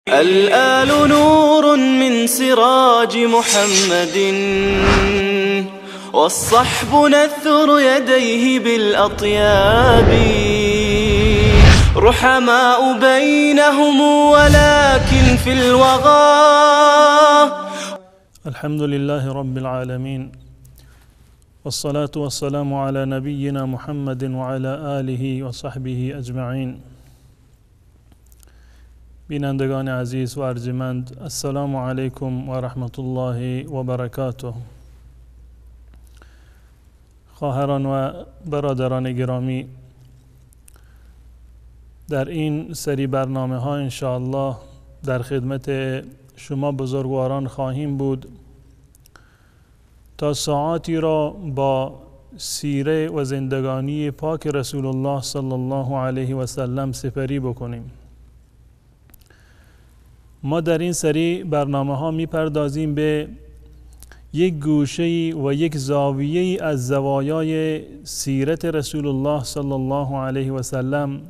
الآل نور من سراج محمد، والصحب نثر يديه بالأطياب، رحماء بينهم ولكن في الوغى. الحمد لله رب العالمين، والصلاة والسلام على نبينا محمد وعلى آله و صحبه اجمعین. بینندگان عزیز و ارجمند، السلام علیکم و رحمت الله و برکاته. خواهران و برادران گرامی، در این سری برنامه ها انشاءالله در خدمت شما بزرگواران خواهیم بود تا ساعاتی را با سیره و زندگانی پاک رسول الله صلی الله علیه و سلم سپری بکنیم. ما در این سری برنامه ها می پردازیم به یک گوشه‌ای و یک زاویه‌ای از زوایای سیرت رسول الله صلی الله علیه و سلم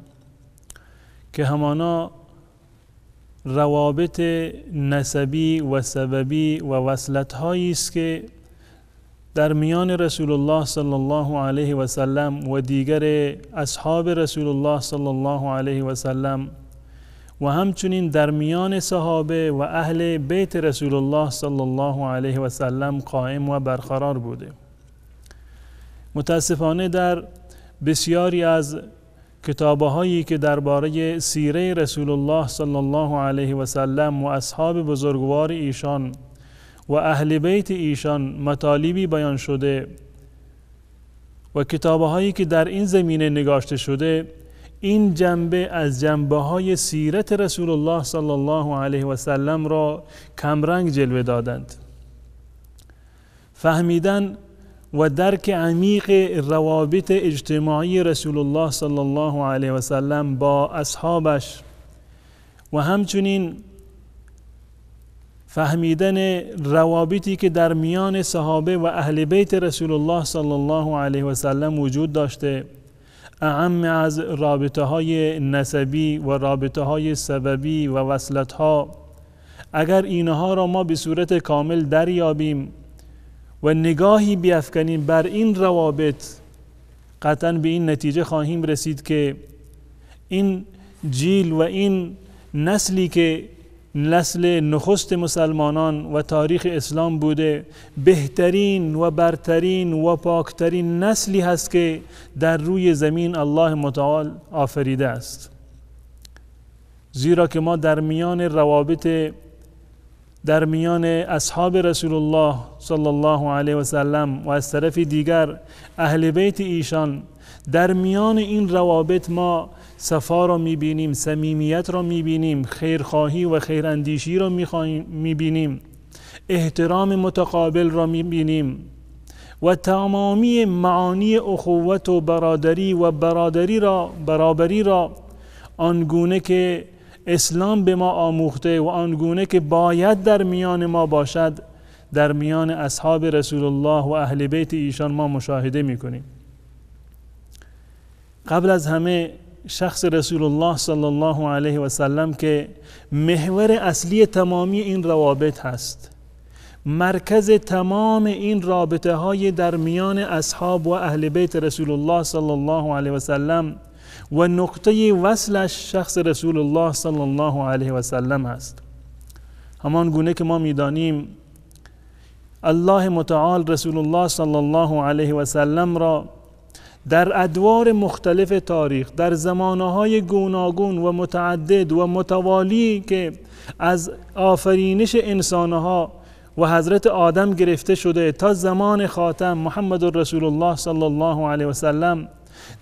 که همانا روابط نسبی و سببی و وصلت‌هایی است که در میان رسول الله صلی الله علیه و سلم و دیگر اصحاب رسول الله صلی الله علیه و سلم و همچنین در میان صحابه و اهل بیت رسول الله صلی الله علیه و سلم قائم و برقرار بوده. متاسفانه در بسیاری از کتاب‌هایی که درباره سیره رسول الله صلی الله علیه و سلم و اصحاب بزرگوار ایشان و اهل بیت ایشان مطالبی بیان شده و کتاب‌هایی که در این زمینه نگاشته شده، این جنبه از جنبه‌های سیرت رسول الله صلی الله علیه و سلم را کمرنگ جلوه دادند. فهمیدن و درک عمیق روابط اجتماعی رسول الله صلی الله علیه و سلم با اصحابش و همچنین فهمیدن روابطی که در میان صحابه و اهل بیت رسول الله صلی الله علیه و سلم وجود داشته، اعم از رابطه های نسبی و رابطه های سببی و وصلت ها، اگر اینها را ما به صورت کامل دریابیم و نگاهی بیفکنیم بر این روابط، قطعاً به این نتیجه خواهیم رسید که این جیل و این نسلی که نسل نخست مسلمانان و تاریخ اسلام بوده، بهترین و برترین و پاکترین نسلی هست که در روی زمین الله متعال آفریده است. زیرا که ما در میان روابط در میان اصحاب رسول الله صلی الله علیه و سلم و از طرف دیگر اهل بیت ایشان، در میان این روابط ما صفا را میبینیم، صمیمیت را میبینیم، خیرخواهی و خیراندیشی را میبینیم، احترام متقابل را میبینیم و تمامی معانی اخوت و برابری را آنگونه که اسلام به ما آموخته و آنگونه که باید در میان ما باشد، در میان اصحاب رسول الله و اهل بیت ایشان ما مشاهده میکنیم. قبل از همه شخص رسول الله صلی الله علیه و سلم که محور اصلی تمامی این روابط هست، مرکز تمام این رابطه های در میان اصحاب و اهل بیت رسول الله صلی الله علیه و سلم و نقطه وصلش شخص رسول الله صلی الله علیه و سلم هست. همان گونه که ما میدانیم الله متعال رسول الله صلی الله علیه و سلم را در ادوار مختلف تاریخ، در زمانهای گوناگون و متعدد و متوالی که از آفرینش انسانها و حضرت آدم گرفته شده تا زمان خاتم محمد رسول الله صلی الله علیه و سلم،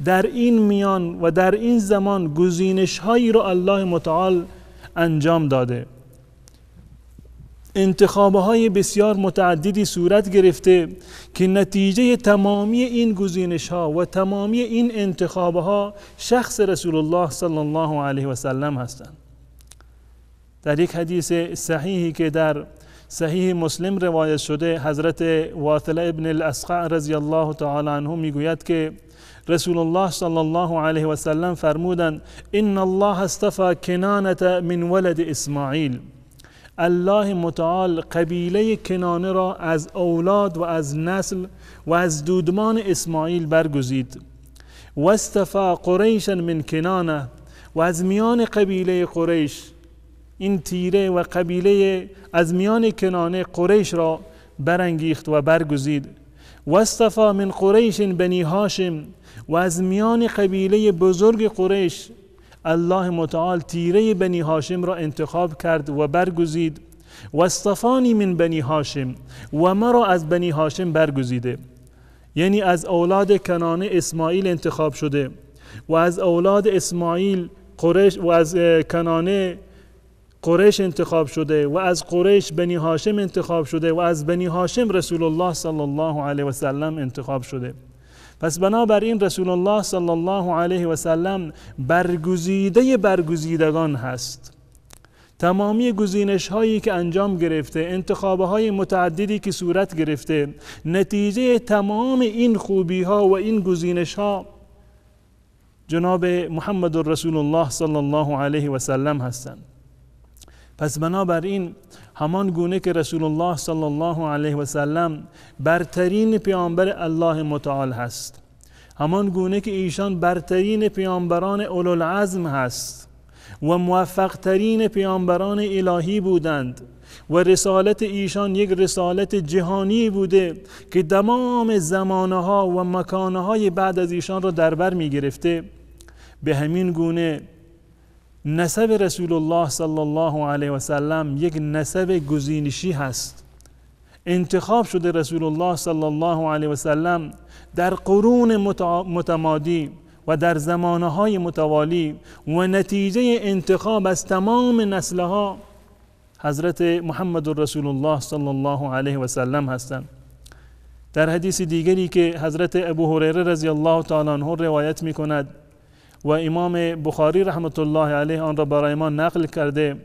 در این میان و در این زمان گزینش هایی را الله متعال انجام داده. انتخابهای بسیار متعددی صورت گرفته که نتیجه تمامی این گزینش ها و تمامی این انتخابها شخص رسول الله صلی الله علیه و سلم هستند. در یک حدیث صحیحی که در صحیح مسلم روایت شده، حضرت واثله ابن الاسقع رضی الله تعالی عنه میگوید که رسول الله صلی الله علیه و سلم فرمودند ان الله اصطفى کنانه من ولد اسماعیل، الله متعال قبیله کنانه را از اولاد و از نسل و از دودمان اسماعیل برگزید. و اصطفى قریشا من کنانه، و از میان قبیله قریش این تیره و قبیله از میان کنانه قریش را برانگیخت و برگزید. و اصطفى من قریش بنی هاشم، و از میان قبیله بزرگ قریش الله متعال تیره بنی هاشم را انتخاب کرد و برگزید. و اصطفانی من بنی هاشم، و مرا از بنی هاشم برگزیده، یعنی از اولاد کنانه اسماعیل انتخاب شده و از اولاد اسماعیل قریش و از کنانه قریش انتخاب شده و از قریش بنی هاشم انتخاب شده و از بنی هاشم رسول الله صلی الله علیه و سلم انتخاب شده. پس بنابراین رسول الله صلی الله علیه و سلم برگزیده برگزیدگان هست. تمامی گزینش هایی که انجام گرفته، انتخاب های متعددی که صورت گرفته، نتیجه تمام این خوبی ها و این گزینش ها جناب محمد رسول الله صلی الله علیه و سلم هستند. پس بنابراین همان گونه که رسول الله صلی الله علیه و سلم برترین پیامبر الله متعال هست، همان گونه که ایشان برترین پیامبران اولوالعزم هست و موفق ترین پیامبران الهی بودند و رسالت ایشان یک رسالت جهانی بوده که تمام زمانها و مکانهای بعد از ایشان را در بر می گرفته، به همین گونه نسب رسول الله صلی الله علیه و سلم یک نسب گزینشی هست. انتخاب شده رسول الله صلی الله علیه و سلم در قرون متمادی و در زمانهای متوالی و نتیجه انتخاب از تمام نسلها حضرت محمد رسول الله صلی الله علیه و سلم هستند. در حدیث دیگری که حضرت ابو هریره رضی الله تعالی عنه روایت می کند و امام بخاری رحمت الله علیه آن را برای ما نقل کرده،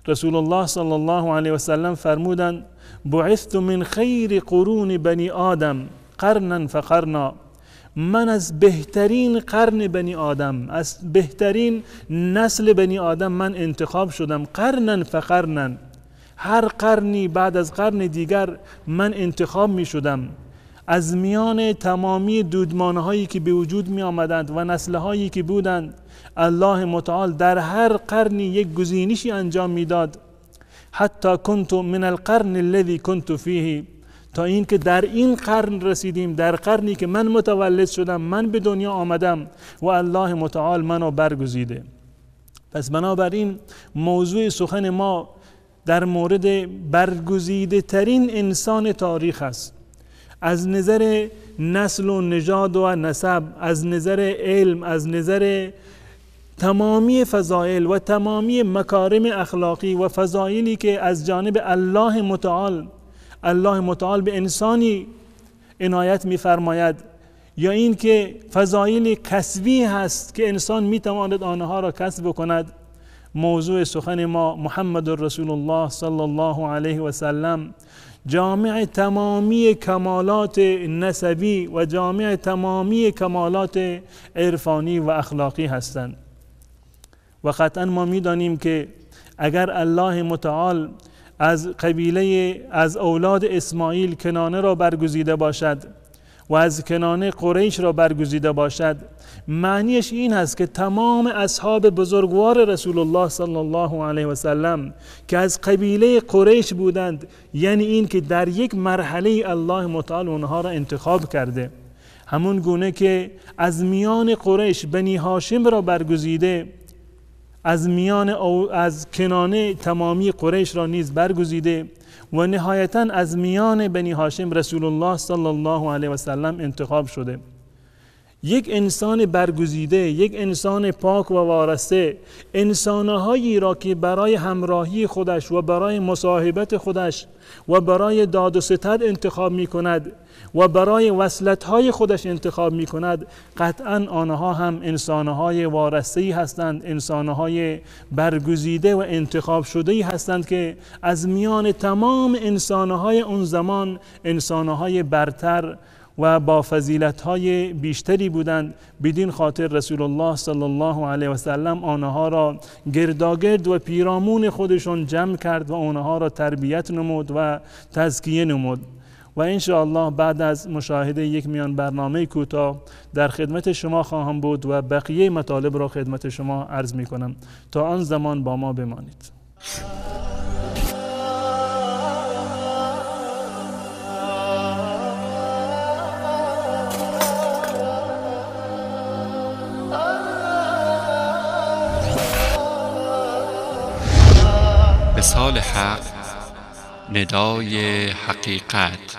رسول الله صلی الله علیه و سلم فرمودند بعثت من خیر قرون بنی آدم قرنا فقرنا، من از بهترین قرن بنی آدم، از بهترین نسل بنی آدم من انتخاب شدم. قرنا فقرنا، هر قرنی بعد از قرن دیگر من انتخاب می شدم. از میان تمامی دودمانهایی که به وجود می آمدند و نسلهایی که بودند، الله متعال در هر قرنی یک گزینشی انجام می داد. حتی کنت من القرن الذي كنت فيه، تا این که در این قرن رسیدیم، در قرنی که من متولد شدم، من به دنیا آمدم و الله متعال منو برگزیده. پس بنابراین موضوع سخن ما در مورد برگزیده ترین انسان تاریخ است، از نظر نسل و نژاد و نسب، از نظر علم، از نظر تمامی فضائل و تمامی مکارم اخلاقی و فضائلی که از جانب الله متعال به انسانی عنایت می‌فرماید، یا این که فضائل کسبی هست که انسان می‌تواند آنها را کسب کند. موضوع سخن ما محمد رسول الله صلی الله علیه و سلم جامع تمامی کمالات نسبی و جامع تمامی کمالات عرفانی و اخلاقی هستند. و قطعا ما می‌دانیم که اگر الله متعال از قبیله از اولاد اسماعیل کنانه را برگزیده باشد و از کنانه قریش را برگزیده باشد، معنیش این هست که تمام اصحاب بزرگوار رسول الله صلی الله علیه و سلم که از قبیله قریش بودند، یعنی این که در یک مرحله الله متعال اونها را انتخاب کرده، همون گونه که از میان قریش بنی هاشم را برگزیده، از کنانه تمامی قریش را نیز برگزیده و نهایتاً از میان بنی هاشم رسول الله صلی الله علیه و سلم انتخاب شده. یک انسان برگزیده، یک انسان پاک و وارسته، انسانهایی را که برای همراهی خودش و برای مصاحبت خودش و برای داد و ستد انتخاب می کند و برای وصلتهای خودش انتخاب می کند، قطعا آنها هم انسانهای وارسته‌ای هستند، انسانهای برگزیده و انتخاب شده‌ای هستند که از میان تمام انسانهای اون زمان انسانهای برتر و با فضیلت‌های بیشتری بودند. بدین خاطر رسول الله صلی الله علیه و سلم آنها را گرداگرد و پیرامون خودشون جمع کرد و آنها را تربیت نمود و تزکیه نمود. و ان شاء الله بعد از مشاهده یک میان برنامه کوتاه در خدمت شما خواهم بود و بقیه مطالب را خدمت شما عرض می کنم. تا آن زمان با ما بمانید. وصال حق، ندای حقیقت.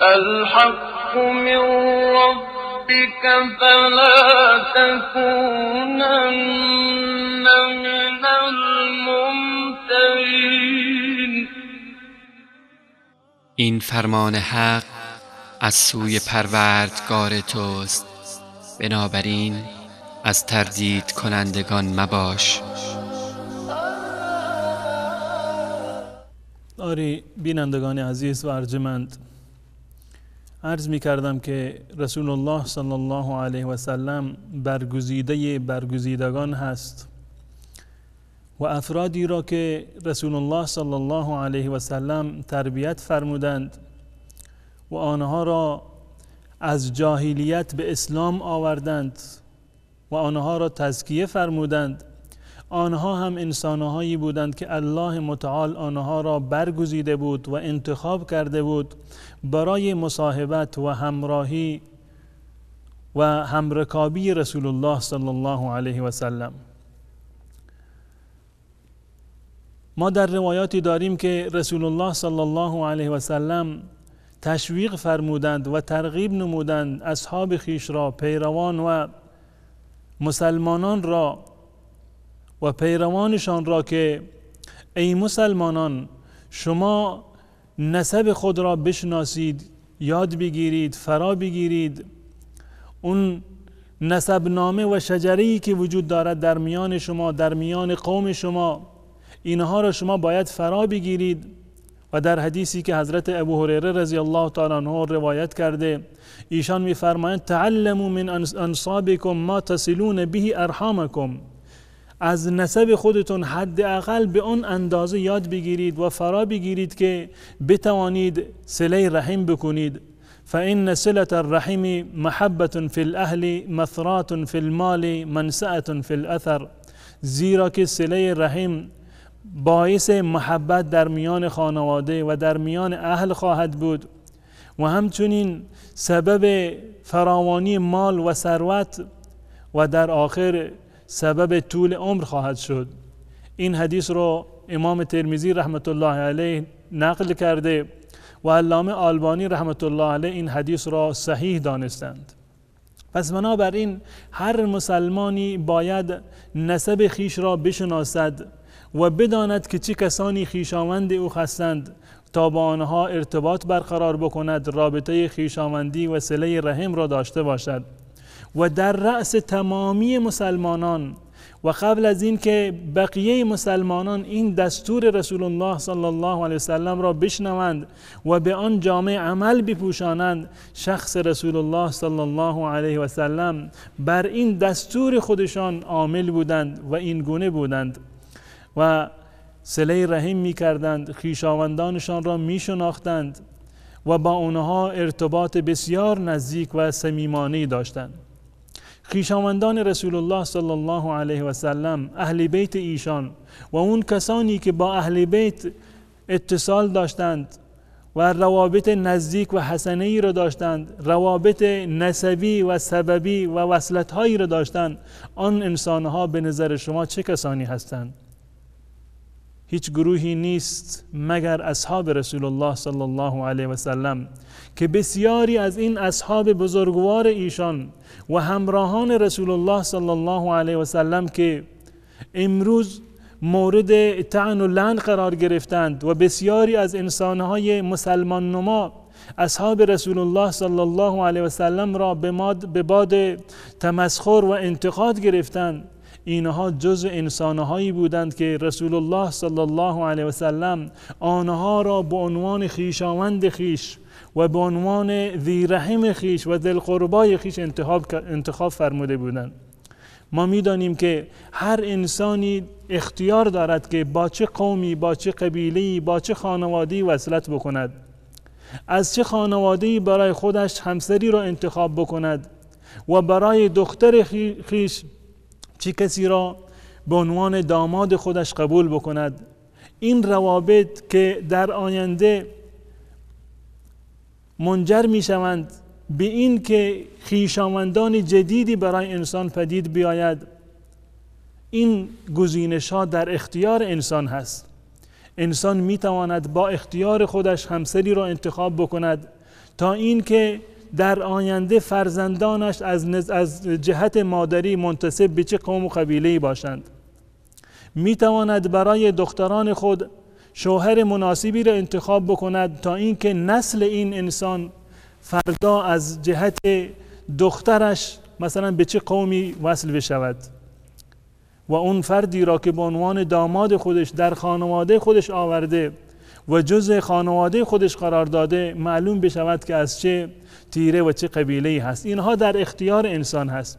الحق من ربك فلا تكونن من الممترین. این فرمان حق از سوی پروردگار توست، بنابراین از تردید کنندگان مباش. آری بینندگان عزیز و ارجمند، عرض می کردم که رسول الله صلی الله علیه و سلم برگزیده برگزیدگان هست و افرادی را که رسول الله صلی الله علیه و سلم تربیت فرمودند و آنها را از جاهلیت به اسلام آوردند و آنها را تزکیه فرمودند، آنها هم انسانهایی بودند که الله متعال آنها را برگزیده بود و انتخاب کرده بود برای مصاحبت و همراهی و همرکابی رسول الله صلی الله علیه و سلم. ما در روایاتی داریم که رسول الله صلی الله علیه و سلم تشویق فرمودند و ترغیب نمودند اصحاب خیش را، پیروان و مسلمانان را و پیروانشان را که ای مسلمانان، شما نسب خود را بشناسید، یاد بگیرید، فرا بگیرید. اون نسب نامه و شجره‌ای که وجود دارد در میان شما، در میان قوم شما، اینها را شما باید فرا بگیرید. و در حدیثی که حضرت ابو هریره رضی الله تعالی عنه روایت کرده، ایشان می‌فرمایند تعلموا من انصابکم ما تصلون به ارحامکم، از نسب خودتون حداقل به اون اندازه یاد بگیرید و فرا بگیرید که بتوانید صله رحم بکنید. فإن صلة الرحم محبة في الأهل مثرات في المال منسأة في الأثر، زیرا که صله رحم باعث محبت در میان خانواده و در میان اهل خواهد بود و همچنین سبب فراوانی مال و ثروت و در آخر سبب طول عمر خواهد شد. این حدیث رو امام ترمذی رحمت الله علیه نقل کرده و علامه آلبانی رحمت الله علیه این حدیث را صحیح دانستند. پس بنابراین هر مسلمانی باید نسب خیش را بشناسد و بداند که چه کسانی خویشاوند او هستند تا با آنها ارتباط برقرار بکند، رابطه خویشاوندی و صله رحم را داشته باشد. و در رأس تمامی مسلمانان و قبل از این که بقیه مسلمانان این دستور رسول الله صلی الله علیه وسلم را بشنوند و به آن جامه عمل بپوشانند، شخص رسول الله صلی الله علیه وسلم بر این دستور خودشان عامل بودند و این گونه بودند و صله رحم می کردند، خویشاوندانشان را می شناختند و با آنها ارتباط بسیار نزدیک و صمیمانه داشتند. خویشاوندان رسول الله صلی الله علیه و سلم، اهل بیت ایشان و اون کسانی که با اهل بیت اتصال داشتند و روابط نزدیک و حسنه ای را داشتند، روابط نسبی و سببی و وصلت هایی را داشتند، آن انسانها به نظر شما چه کسانی هستند؟ هیچ گروهی نیست مگر اصحاب رسول الله صلی الله علیه و سلم که بسیاری از این اصحاب بزرگوار ایشان و همراهان رسول الله صلی الله علیه و سلم که امروز مورد طعن و لعن قرار گرفتند و بسیاری از انسانهای مسلمان نما اصحاب رسول الله صلی الله علیه و سلم را به باد تمسخر و انتقاد گرفتند، اینها جز انسانهایی بودند که رسول الله صلی الله علیه و سلم آنها را به عنوان خویشاوند خویش و به عنوان ذی رحم خویش و ذی القربای خویش انتخاب فرموده بودند. ما می‌دانیم که هر انسانی اختیار دارد که با چه قومی، با چه قبیله‌ای، با چه خانواده‌ای وصلت بکند، از چه خانواده‌ای برای خودش همسری را انتخاب بکند و برای دختر خویش چه کسی را به عنوان داماد خودش قبول بکند. این روابط که در آینده منجر می شوند به این که خویشاوندان جدیدی برای انسان پدید بیاید، این گزینش ها در اختیار انسان هست. انسان می تواند با اختیار خودش همسری را انتخاب بکند تا این که در آینده فرزندانش از جهت مادری منتسب به چه قوم و قبیله‌ای باشند. می تواند برای دختران خود شوهر مناسبی را انتخاب بکند تا اینکه نسل این انسان فردا از جهت دخترش مثلا به چه قومی وصل بشود و اون فردی را که به عنوان داماد خودش در خانواده خودش آورده و جزء خانواده خودش قرار داده معلوم بشود که از چه تیره و چه قبیله‌ای هست. اینها در اختیار انسان هست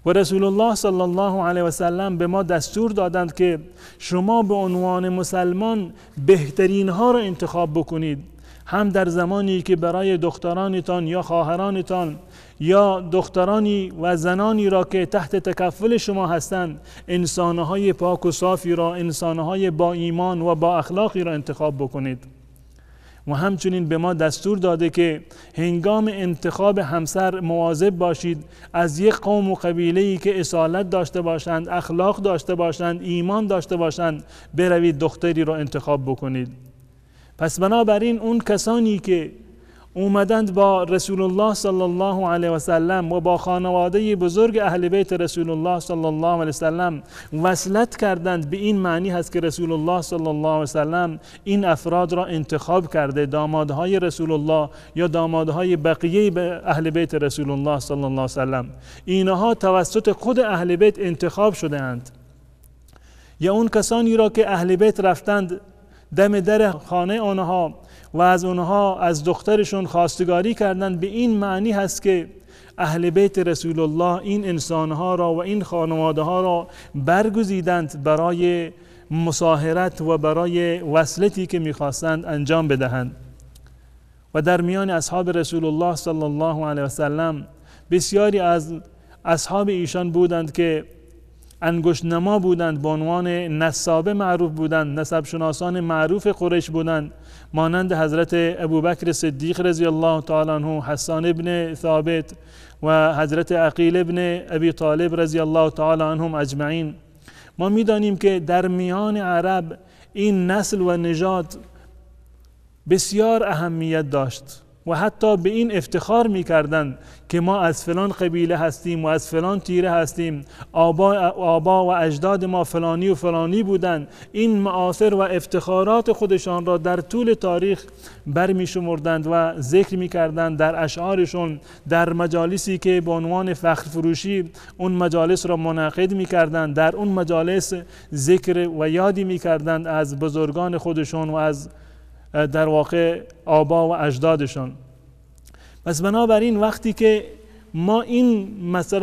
و رسول الله صلی الله علیه و سلم به ما دستور دادند که شما به عنوان مسلمان بهترین ها را انتخاب بکنید، هم در زمانی که برای دخترانتان یا خواهرانتان یا دخترانی و زنانی را که تحت تکفل شما هستند انسانهای پاک و صافی را، انسانهای با ایمان و با اخلاقی را انتخاب بکنید. و همچنین به ما دستور داده که هنگام انتخاب همسر مواظب باشید از یک قوم و قبیله‌ای که اصالت داشته باشند، اخلاق داشته باشند، ایمان داشته باشند، بروید دختری را انتخاب بکنید. پس بنابراین اون کسانی که اومدند با رسول الله صلی الله علیه و سلم و با خانواده بزرگ اهل بیت رسول الله صلی الله علیه و سلم وصلت کردند، به این معنی هست که رسول الله صلی الله علیه و سلم این افراد را انتخاب کرده، دامادهای رسول الله یا دامادهای بقیه اهل بیت رسول الله صلی الله علیه و سلم. اینها توسط خود اهل بیت انتخاب شده اند. یا اون کسانی را که اهل بیت رفتند دم در خانه آنها و از اونها از دخترشون خواستگاری کردند، به این معنی هست که اهل بیت رسول الله این انسانها را و این خانواده ها را برگزیدند برای مصاهرت و برای وصلتی که میخواستند انجام بدهند. و در میان اصحاب رسول الله صلی الله علیه و سلم بسیاری از اصحاب ایشان بودند که انگشت نما بودند، به عنوان نسابه معروف بودند، نسب شناسان معروف قریش بودند، مانند حضرت ابوبکر صدیق رضی الله تعالی عنه، حسان ابن ثابت و حضرت عقیل ابن ابی طالب رضی الله تعالی عنهم اجمعین. ما می‌دانیم که در میان عرب این نسل و نژاد بسیار اهمیت داشت و حتی به این افتخار می‌کردند که ما از فلان قبیله هستیم و از فلان تیره هستیم، آبا و اجداد ما فلانی و فلانی بودند. این مآثر و افتخارات خودشان را در طول تاریخ برمی شمردند و ذکر می‌کردند در اشعارشون، در مجالسی که به عنوان فخر فروشی اون مجالس را منعقد می‌کردند، در اون مجالس ذکر و یادی می‌کردند از بزرگان خودشون و از در واقع آبا و اجدادشون. پس بنابراین وقتی که ما این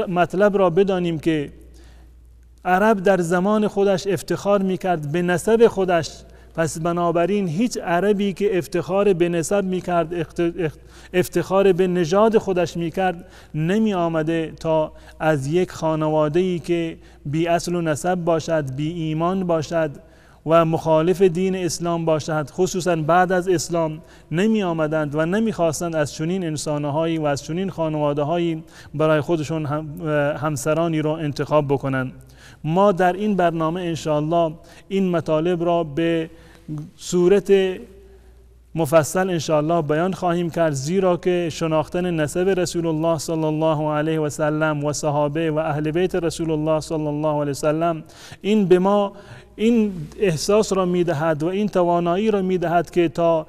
مطلب را بدانیم که عرب در زمان خودش افتخار میکرد به نسب خودش، پس بنابراین هیچ عربی که افتخار به نسب میکرد، افتخار به نژاد خودش میکرد، نمی آمده تا از یک خانواده‌ای که بی اصل و نسب باشد، بی ایمان باشد و مخالف دین اسلام باشد، خصوصا بعد از اسلام نمی آمدند و نمی خواستند از چنین انسانهایی و از چنین خانواده‌هایی برای خودشون همسرانی را انتخاب بکنند. ما در این برنامه انشاءالله این مطالب را به صورت مفصل انشاءالله بیان خواهیم کرد، زیرا که شناختن نسب رسول الله صلی الله علیه و سلم و صحابه و اهل بیت رسول الله صلی الله علیه و سلم این به ما این احساس را میدهد و این توانایی را میدهد که تا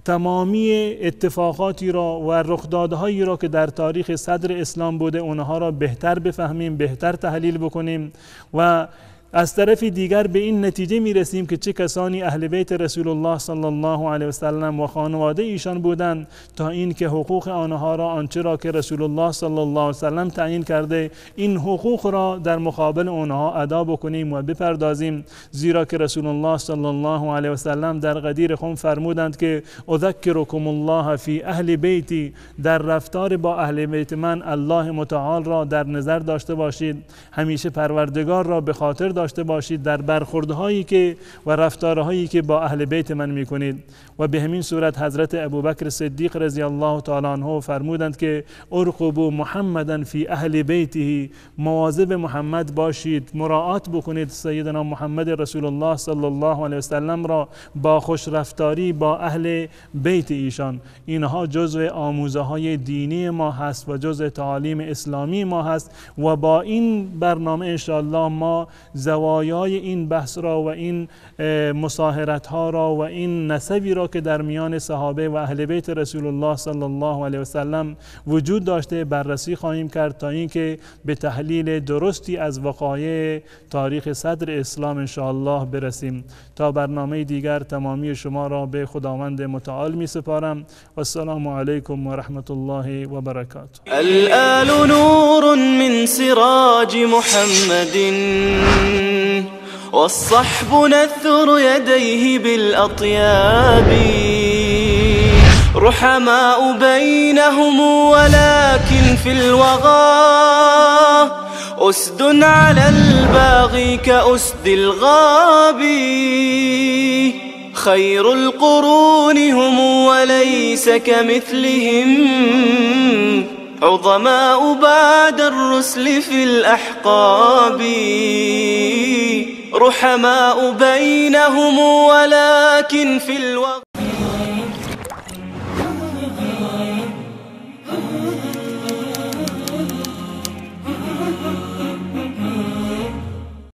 تمامی اتفاقاتی را و رخدادهایی را که در تاریخ صدر اسلام بوده اونها را بهتر بفهمیم، بهتر تحلیل بکنیم و از طرف دیگر به این نتیجه می رسیم که چه کسانی اهل بیت رسول الله صلی الله علیه و سلم و خانواده ایشان بودند تا این که حقوق آنها را آنچه را که رسول الله صلی الله علیه و سلم تعیین کرده این حقوق را در مقابل آنها ادا بکنیم و بپردازیم، زیرا که رسول الله صلی الله علیه و سلم در غدیر خم فرمودند که اذکرکم الله فی اهل بیتی، در رفتار با اهل بیت من الله متعال را در نظر داشته باشید، همیشه پروردگار را به خاطر داشته باشید در برخوردهایی که و رفتارهایی که با اهل بیت من میکنید. و به همین صورت حضرت ابوبکر صدیق رضی الله تعالی عنه فرمودند که ارقبوا محمدا فی اهل بیته، مواظب محمد باشید، مراعات بکنید سیدنا محمد رسول الله صلی الله علیه و سلم را با خوش رفتاری با اهل بیت ایشان. اینها جزء آموزه های دینی ما هست و جزء تعالیم اسلامی ما هست و با این برنامه انشاءالله ما زوایای این بحث را و این مصاهرت ها را و این نسبی را که در میان صحابه و اهل بیت رسول الله صلی الله علیه و سلم وجود داشته بررسی خواهیم کرد تا اینکه به تحلیل درستی از وقایع تاریخ صدر اسلام ان شاء الله برسیم. تا برنامه دیگر تمامی شما را به خداوند متعال می سپارم و السلام علیکم و رحمت الله و برکاته. الآل نور من سراج محمد والصحب نثر يديه بالأطياب رحماء بينهم ولكن في الوغى أسد على الباغي كأسد الغاب خير القرون هم وليس كمثلهم عظماء بعد الرسل في الأحقاب رحماء بينهم ولكن في الوغى